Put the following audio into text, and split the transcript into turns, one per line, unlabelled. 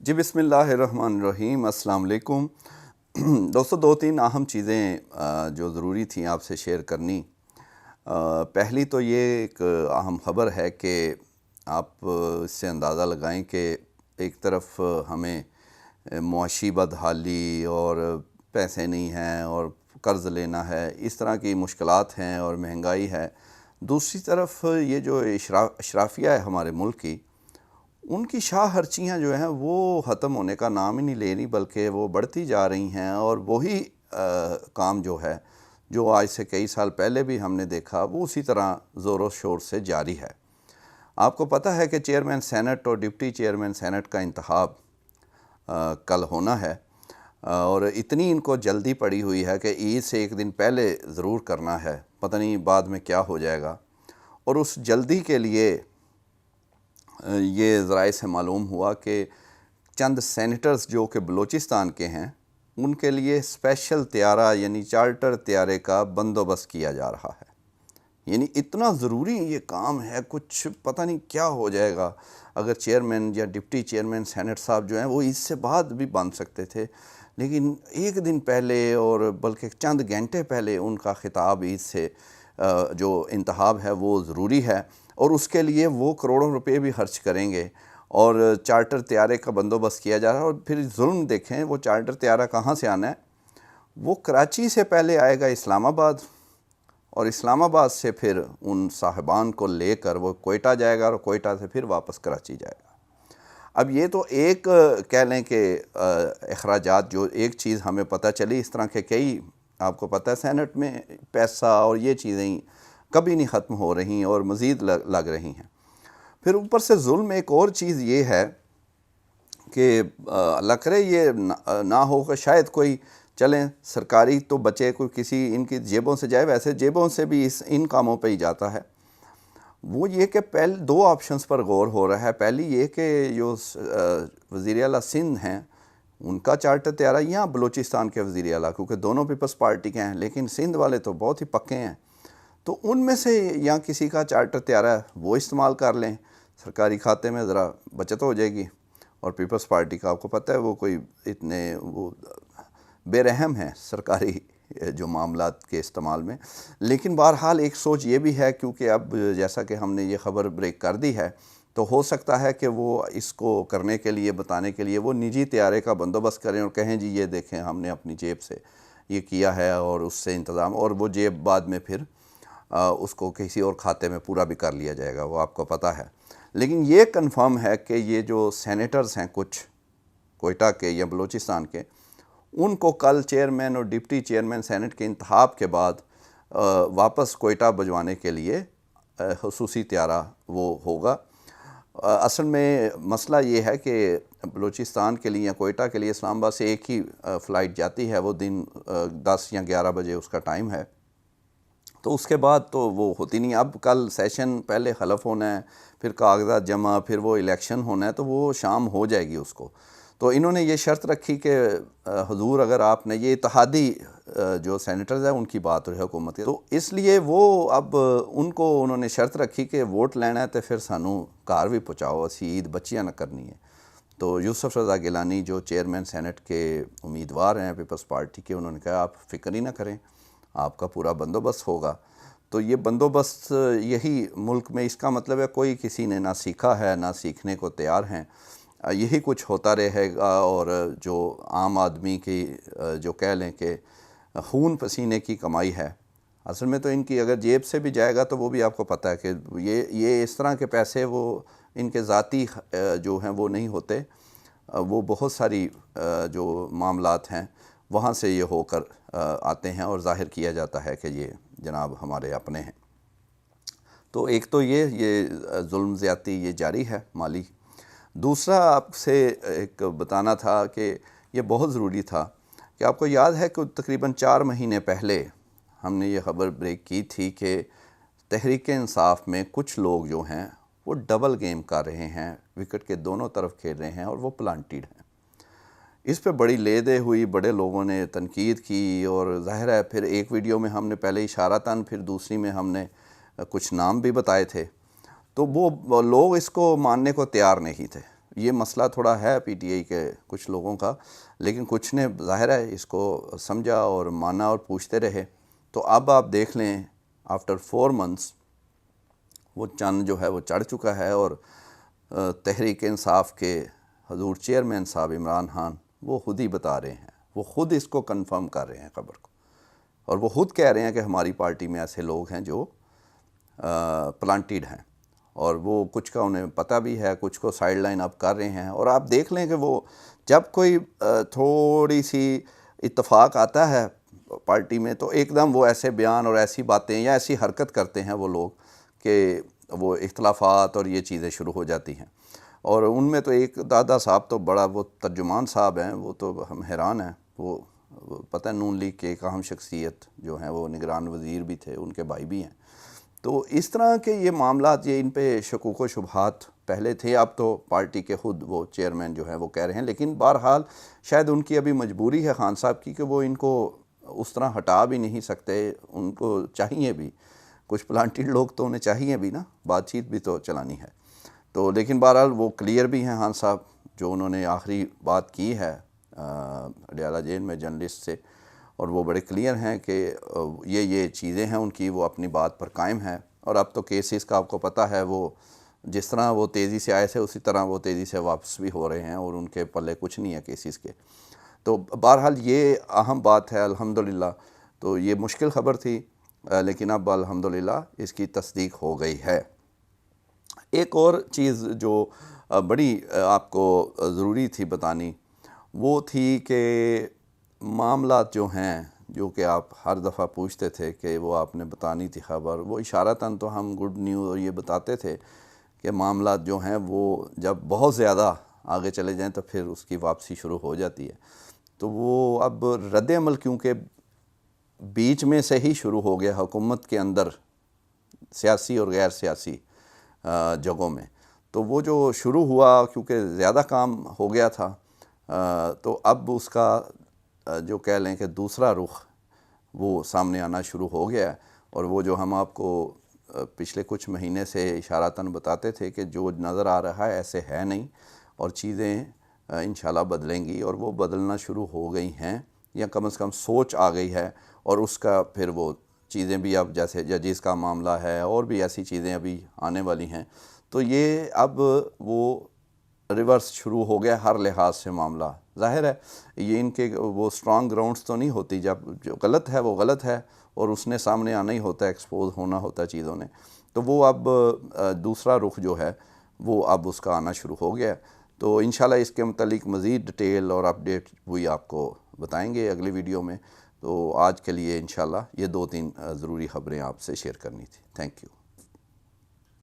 جی بسم اللہ الرحمن الرحیم، السلام علیکم دوستو۔ دو تین اہم چیزیں جو ضروری تھیں آپ سے شیئر کرنی۔ پہلی تو یہ ایک اہم خبر ہے کہ آپ اس سے اندازہ لگائیں کہ ایک طرف ہمیں معاشی بدحالی اور پیسے نہیں ہیں اور قرض لینا ہے، اس طرح کی مشکلات ہیں اور مہنگائی ہے۔ دوسری طرف یہ جو اشرافیہ ہے ہمارے ملک کی، ان کی شاہ ہرچیاں جو ہیں وہ ختم ہونے کا نام ہی نہیں لے رہی، بلکہ وہ بڑھتی جا رہی ہیں، اور وہی کام جو ہے جو آج سے کئی سال پہلے بھی ہم نے دیکھا وہ اسی طرح زور و شور سے جاری ہے۔ آپ کو پتہ ہے کہ چیئرمین سینٹ اور ڈپٹی چیئرمین سینٹ کا انتخاب کل ہونا ہے، اور اتنی ان کو جلدی پڑی ہوئی ہے کہ عید سے ایک دن پہلے ضرور کرنا ہے، پتہ نہیں بعد میں کیا ہو جائے گا۔ اور اس جلدی کے لیے یہ ذرائع سے معلوم ہوا کہ چند سینیٹرز جو کہ بلوچستان کے ہیں، ان کے لیے اسپیشل طیارہ یعنی چارٹر طیارے کا بندوبست کیا جا رہا ہے۔ یعنی اتنا ضروری یہ کام ہے، کچھ پتہ نہیں کیا ہو جائے گا اگر چیئرمین یا ڈپٹی چیئرمین سینٹ صاحب جو ہیں وہ اس سے بعد بھی بن سکتے تھے، لیکن ایک دن پہلے اور بلکہ چند گھنٹے پہلے ان کا خطاب اس سے جو انتخاب ہے وہ ضروری ہے، اور اس کے لیے وہ کروڑوں روپے بھی خرچ کریں گے، اور چارٹر طیارے کا بندوبست کیا جا رہا ہے۔ اور پھر ظلم دیکھیں، وہ چارٹر طیارہ کہاں سے آنا ہے؟ وہ کراچی سے پہلے آئے گا اسلام آباد، اور اسلام آباد سے پھر ان صاحبان کو لے کر وہ کوئٹہ جائے گا، اور کوئٹہ سے پھر واپس کراچی جائے گا۔ اب یہ تو ایک کہہ لیں کہ اخراجات، جو ایک چیز ہمیں پتہ چلی، اس طرح کے کئی آپ کو پتہ ہے سینٹ میں پیسہ اور یہ چیزیں کبھی نہیں ختم ہو رہی اور مزید لگ رہی ہیں۔ پھر اوپر سے ظلم ایک اور چیز یہ ہے کہ اللہ کرے یہ نہ ہو کہ شاید کوئی چلیں سرکاری تو بچے، کوئی کسی ان کی جیبوں سے جائے، ویسے جیبوں سے بھی ان کاموں پہ ہی جاتا ہے۔ وہ یہ کہ پہلے دو آپشنز پر غور ہو رہا ہے۔ پہلی یہ کہ جو وزیر اعلیٰ سندھ ہیں ان کا چارٹر طیارہ، یا بلوچستان کے وزیر اعلیٰ، کیونکہ دونوں پیپلز پارٹی کے ہیں، لیکن سندھ والے تو بہت ہی پکے ہیں، تو ان میں سے یا کسی کا چارٹر طیارہ وہ استعمال کر لیں، سرکاری کھاتے میں ذرا بچت ہو جائے گی۔ اور پیپلز پارٹی کا آپ کو پتہ ہے وہ کوئی اتنے وہ بے رحم ہیں سرکاری جو معاملات کے استعمال میں۔ لیکن بہرحال ایک سوچ یہ بھی ہے، کیونکہ اب جیسا کہ ہم نے یہ خبر بریک کر دی ہے، تو ہو سکتا ہے کہ وہ اس کو کرنے کے لیے، بتانے کے لیے وہ نجی طیارے کا بندوبست کریں اور کہیں جی یہ دیکھیں ہم نے اپنی جیب سے یہ کیا ہے، اور اس سے انتظام، اور وہ جیب بعد میں پھر اس کو کسی اور کھاتے میں پورا بھی کر لیا جائے گا، وہ آپ کو پتہ ہے۔ لیکن یہ کنفرم ہے کہ یہ جو سینیٹرز ہیں کچھ کوئٹہ کے یا بلوچستان کے، ان کو کل چیئرمین اور ڈپٹی چیئرمین سینٹ کے انتخاب کے بعد واپس کوئٹہ بھجوانے کے لیے خصوصی طیارہ وہ ہوگا۔ اصل میں مسئلہ یہ ہے کہ بلوچستان کے لیے یا کوئٹہ کے لیے اسلام آباد سے ایک ہی فلائٹ جاتی ہے، وہ دن 10 یا 11 بجے اس کا ٹائم ہے، تو اس کے بعد تو وہ ہوتی نہیں۔ اب کل سیشن پہلے حلف ہونا ہے، پھر کاغذات جمع، پھر وہ الیکشن ہونا ہے، تو وہ شام ہو جائے گی اس کو۔ تو انہوں نے یہ شرط رکھی کہ حضور اگر آپ نے یہ اتحادی جو سینیٹرز ہیں ان کی بات رہی حکومت کی، تو اس لیے وہ اب ان کو انہوں نے شرط رکھی کہ ووٹ لینا ہے تو پھر سانوں کار بھی پہنچاؤ، اسی عید بچیاں نہ کرنی ہے۔ تو یوسف رضا گیلانی جو چیئرمین سینٹ کے امیدوار ہیں پیپلز پارٹی کے، انہوں نے کہا آپ فکر ہی نہ کریں، آپ کا پورا بندوبست ہوگا۔ تو یہ بندوبست یہی ملک میں، اس کا مطلب ہے کوئی کسی نے نہ سیکھا ہے نہ سیکھنے کو تیار ہیں، یہی کچھ ہوتا رہے گا۔ اور جو عام آدمی کی جو کہہ لیں کہ خون پسینے کی کمائی ہے، اصل میں تو ان کی اگر جیب سے بھی جائے گا تو وہ بھی آپ کو پتہ ہے کہ یہ اس طرح کے پیسے وہ ان کے ذاتی جو ہیں وہ نہیں ہوتے، وہ بہت ساری جو معاملات ہیں وہاں سے یہ ہو کر آتے ہیں، اور ظاہر کیا جاتا ہے کہ یہ جناب ہمارے اپنے ہیں۔ تو ایک تو یہ ظلم زیادتی یہ جاری ہے مالی۔ دوسرا آپ سے ایک بتانا تھا کہ یہ بہت ضروری تھا کہ آپ کو یاد ہے کہ تقریباً 4 مہینے پہلے ہم نے یہ خبر بریک کی تھی کہ تحریک انصاف میں کچھ لوگ جو ہیں وہ ڈبل گیم کر رہے ہیں، وکٹ کے دونوں طرف کھیل رہے ہیں، اور وہ پلانٹیڈ ہیں۔ اس پہ بڑی لے دے ہوئی، بڑے لوگوں نے تنقید کی، اور ظاہر ہے پھر ایک ویڈیو میں ہم نے پہلے اشارتاً، پھر دوسری میں ہم نے کچھ نام بھی بتائے تھے، تو وہ لوگ اس کو ماننے کو تیار نہیں تھے۔ یہ مسئلہ تھوڑا ہے پی ٹی آئی کے کچھ لوگوں کا، لیکن کچھ نے ظاہر ہے اس کو سمجھا اور مانا اور پوچھتے رہے. تو اب آپ دیکھ لیں آفٹر 4 months وہ چاند جو ہے وہ چڑھ چکا ہے، اور تحریک انصاف کے حضور چیئرمین صاحب عمران خان وہ خود ہی بتا رہے ہیں، وہ خود اس کو کنفرم کر رہے ہیں خبر کو، اور وہ خود کہہ رہے ہیں کہ ہماری پارٹی میں ایسے لوگ ہیں جو پلانٹیڈ ہیں، اور وہ کچھ کا انہیں پتہ بھی ہے، کچھ کو سائیڈ لائن اب کر رہے ہیں. اور آپ دیکھ لیں کہ وہ جب کوئی تھوڑی سی اتفاق آتا ہے پارٹی میں تو ایک دم وہ ایسے بیان اور ایسی باتیں یا ایسی حرکت کرتے ہیں وہ لوگ کہ وہ اختلافات اور یہ چیزیں شروع ہو جاتی ہیں. اور ان میں تو ایک دادا صاحب تو بڑا وہ ترجمان صاحب ہیں، وہ تو ہم حیران ہیں. وہ پتہ نون لیگ کے ایک اہم شخصیت جو ہیں وہ نگران وزیر بھی تھے، ان کے بھائی بھی ہیں. تو اس طرح کے یہ معاملات، یہ ان پہ شکوک و شبہات پہلے تھے، اب تو پارٹی کے خود وہ چیئرمین جو ہیں وہ کہہ رہے ہیں. لیکن بہرحال شاید ان کی ابھی مجبوری ہے خان صاحب کی کہ وہ ان کو اس طرح ہٹا بھی نہیں سکتے، ان کو چاہیے بھی، کچھ پلانٹیڈ لوگ تو انہیں چاہیے بھی نا، بات چیت بھی تو چلانی ہے. تو لیکن بہرحال وہ کلیئر بھی ہیں خان صاحب، جو انہوں نے آخری بات کی ہے اڈیالہ جیل میں جرنلسٹ سے، اور وہ بڑے کلیئر ہیں کہ یہ چیزیں ہیں ان کی، وہ اپنی بات پر قائم ہے. اور اب تو کیسز کا آپ کو پتہ ہے، وہ جس طرح وہ تیزی سے آئے تھے اسی طرح وہ تیزی سے واپس بھی ہو رہے ہیں، اور ان کے پلے کچھ نہیں ہے کیسز کے. تو بہرحال یہ اہم بات ہے الحمدللہ. تو یہ مشکل خبر تھی، لیکن اب الحمدللہ اس کی تصدیق ہو گئی ہے. ایک اور چیز جو بڑی آپ کو ضروری تھی بتانی، وہ تھی کہ معاملات جو ہیں، جو کہ آپ ہر دفعہ پوچھتے تھے کہ وہ آپ نے بتانی تھی خبر، وہ اشارتاً تو ہم گڈ نیوز اور یہ بتاتے تھے کہ معاملات جو ہیں وہ جب بہت زیادہ آگے چلے جائیں تو پھر اس کی واپسی شروع ہو جاتی ہے. تو وہ اب رد عمل کیونکہ بیچ میں سے ہی شروع ہو گیا حکومت کے اندر، سیاسی اور غیر سیاسی جگہوں میں، تو وہ جو شروع ہوا کیونکہ زیادہ کام ہو گیا تھا، تو اب اس کا جو کہہ لیں کہ دوسرا رخ وہ سامنے آنا شروع ہو گیا. اور وہ جو ہم آپ کو پچھلے کچھ مہینے سے اشارتاً بتاتے تھے کہ جو نظر آ رہا ہے ایسے ہے نہیں، اور چیزیں انشاءاللہ بدلیں گی، اور وہ بدلنا شروع ہو گئی ہیں، یا کم از کم سوچ آ گئی ہے. اور اس کا پھر وہ چیزیں بھی اب جیسے ججز کا معاملہ ہے اور بھی ایسی چیزیں ابھی آنے والی ہیں، تو یہ اب وہ ریورس شروع ہو گیا ہر لحاظ سے معاملہ. ظاہر ہے یہ ان کے وہ سٹرانگ گراؤنڈز تو نہیں ہوتی، جب جو غلط ہے وہ غلط ہے اور اس نے سامنے آنا ہی ہوتا ہے، ایکسپوز ہونا ہوتا ہے چیزوں نے. تو وہ اب دوسرا رخ جو ہے وہ اب اس کا آنا شروع ہو گیا. تو انشاءاللہ اس کے متعلق مزید ڈیٹیل اور اپڈیٹ وہی آپ کو بتائیں گے اگلی ویڈیو میں. تو آج کے لیے انشاءاللہ یہ 2-3 ضروری خبریں آپ سے شیئر کرنی تھی. Thank you.